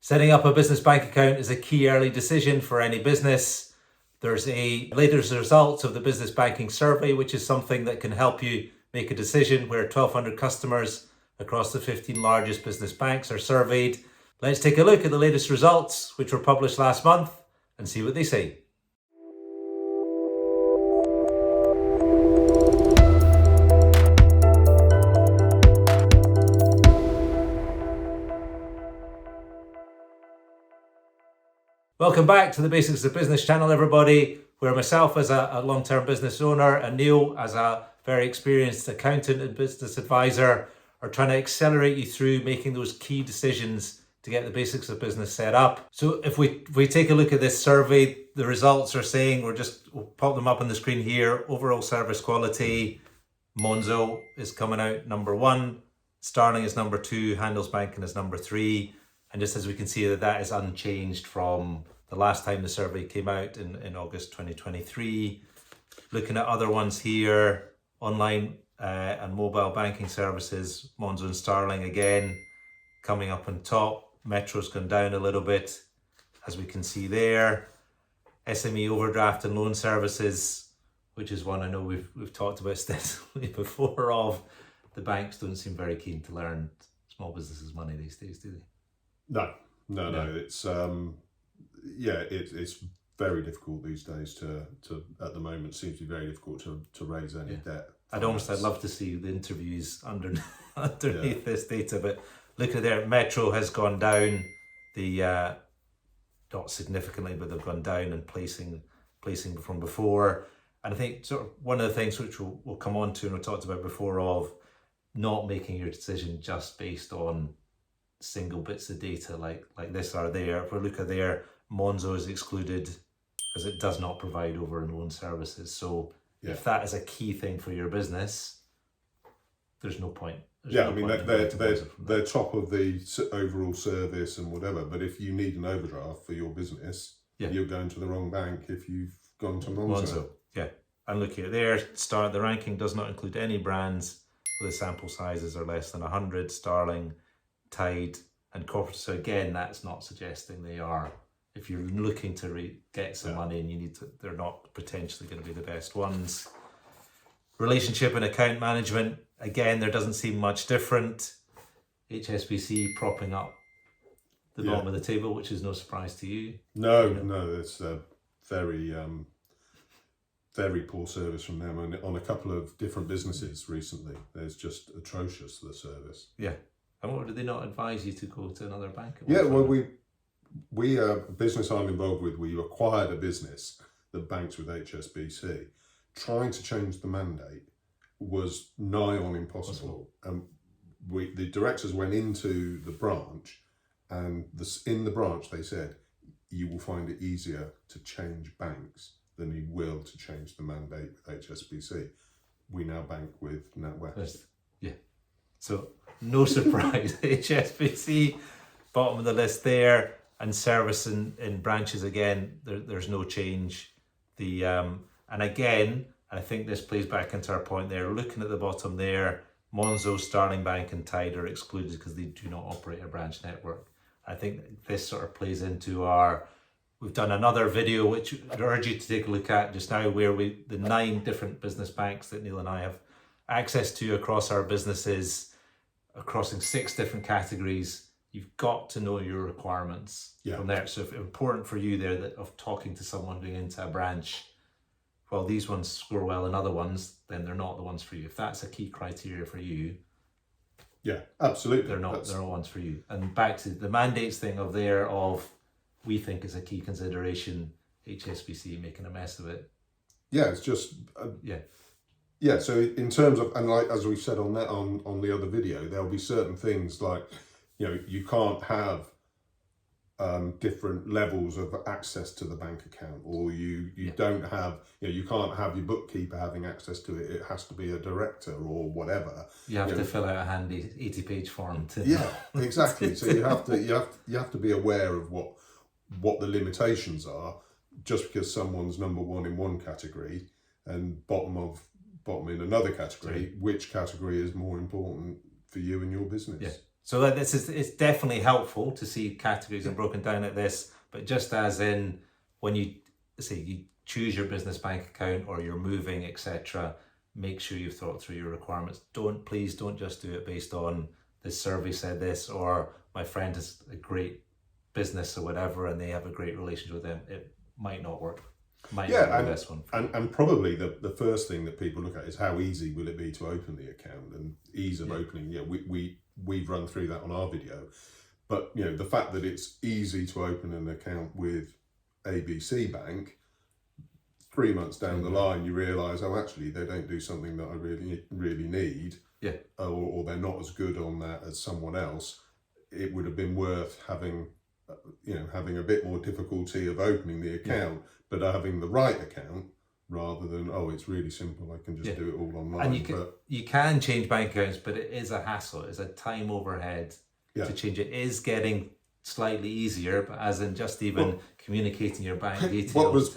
Setting up a business bank account is a key early decision for any business. There's a latest results of the business banking survey, which is something that can help you make a decision, where 1,200 customers across the 15 largest business banks are surveyed. Let's take a look at the latest results, which were published last month, and see what they say. Welcome back to the Basics of Business channel, everybody, where myself as a long-term business owner and Neil as a very experienced accountant and business advisor are trying to accelerate you through making those key decisions to get the basics of business set up. So if we take a look at this survey, the results are saying, we'll pop them up on the screen here. Overall service quality, Monzo is coming out number 1, Starling is number 2, Handelsbanken is number 3. And just as we can see that is unchanged from the last time the survey came out in August 2023. Looking at other ones here, online and mobile banking services, Monzo and Starling again coming up on top. Metro's gone down a little bit, as we can see there. SME overdraft and loan services, which is one I know we've talked about extensively before of. The banks don't seem very keen to learn small businesses' money these days, do they? No. It's it's very difficult these days to at the moment seems to be very difficult to raise any debt. I'd love to see the interviews underneath this data, but look at there, Metro has gone down, not significantly, but they've gone down in placing from before. And I think sort of one of the things which we'll come on to and we talked about before of not making your decision just based on single bits of data like this are there. If we look at there, Monzo is excluded because it does not provide over and loan services. So if that is a key thing for your business, there's no point. They're top of the overall service and whatever. But if you need an overdraft for your business, you're going to the wrong bank if you've gone to Monzo. Yeah, and looking at there, the ranking does not include any brands where the sample sizes are less than 100. Starling, Tide and corporate. So again, that's not suggesting they are. If you're looking to get some money and they're not potentially going to be the best ones. Relationship and account management, again, there doesn't seem much different. HSBC propping up the bottom of the table, which is no surprise to you. No, it's a very poor service from them, and on a couple of different businesses recently, there's just atrocious, the service. Yeah. And what did they not advise you to go to another bank? We business I'm involved with, we acquired a business that banks with HSBC. Trying to change the mandate was nigh on impossible. The directors went into the branch, and in the branch they said, you will find it easier to change banks than you will to change the mandate with HSBC. We now bank with NatWest. Yeah. So no surprise, HSBC, bottom of the list there, and service in branches again, there's no change. And again, I think this plays back into our point there, looking at the bottom there, Monzo, Starling Bank and Tide are excluded because they do not operate a branch network. I think this sort of plays into we've done another video, which I'd urge you to take a look at just now, where the 9 different business banks that Neil and I have access to across our businesses, across 6 different categories. You've got to know your requirements from there. So if it's important for you there of talking to someone going into a branch, well, these ones score well in other ones, then they're not the ones for you. If that's a key criteria for you, yeah, absolutely, they're not ones for you. And back to the mandates thing we think is a key consideration, HSBC making a mess of it. Yeah, it's just Yeah, so in terms of, and like as we said on the other video, there'll be certain things like, you can't have different levels of access to the bank account, or you don't have, you can't have your bookkeeper having access to it. It has to be a director or whatever. You have to fill out a handy 80-page form to. Yeah, exactly. So you have to be aware of what the limitations are. Just because someone's number 1 in one category and bottom in another category, which category is more important for you and your business? Yeah. So that it's definitely helpful to see categories and broken down like this, but just as in when you say you choose your business bank account or you're moving, etc., make sure you've thought through your requirements. Please don't just do it based on this survey said this, or my friend has a great business or whatever and they have a great relationship with them. It might not work. Might not be the best one. And probably the first thing that people look at is how easy will it be to open the account, and ease of opening. Yeah, we've run through that on our video, but you know, the fact that it's easy to open an account with ABC Bank, 3 months down the line you realise, oh, actually they don't do something that I really need, or they're not as good on that as someone else. It would have been worth having a bit more difficulty of opening the account, but having the right account, rather than, oh, it's really simple, I can just do it all online. And you can change bank accounts, but it is a hassle. It's a time overhead to change. It is getting slightly easier, but as in just even communicating your bank details.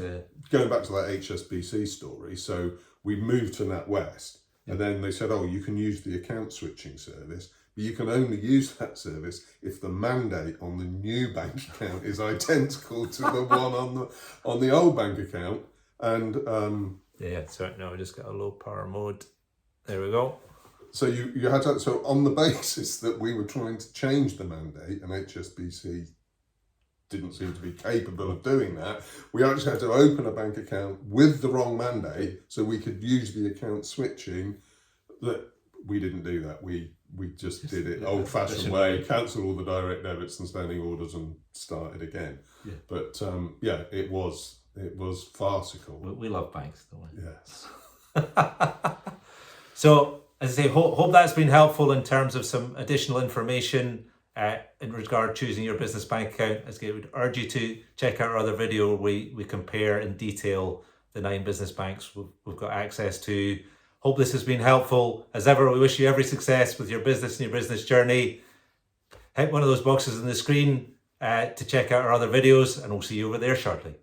Going back to that HSBC story, so we moved to NatWest, and then they said, oh, you can use the account switching service, but you can only use that service if the mandate on the new bank account is identical to the one on the old bank account. And sorry, no, we just got a low power mode. There we go. So you had to, so on the basis that we were trying to change the mandate and HSBC didn't seem to be capable of doing that, we actually had to open a bank account with the wrong mandate so we could use the account switching. That we didn't do that. We just did it old-fashioned way, cancelled all the direct debits and standing orders and started again. Yeah. But it was farcical. We love banks, don't we? Yes. So, as I say, hope that's been helpful in terms of some additional information in regard to choosing your business bank account. As I would urge you to check out our other video where we compare in detail the 9 business banks we've got access to. Hope this has been helpful. As ever, we wish you every success with your business and your business journey. Hit one of those boxes on the screen to check out our other videos, and we'll see you over there shortly.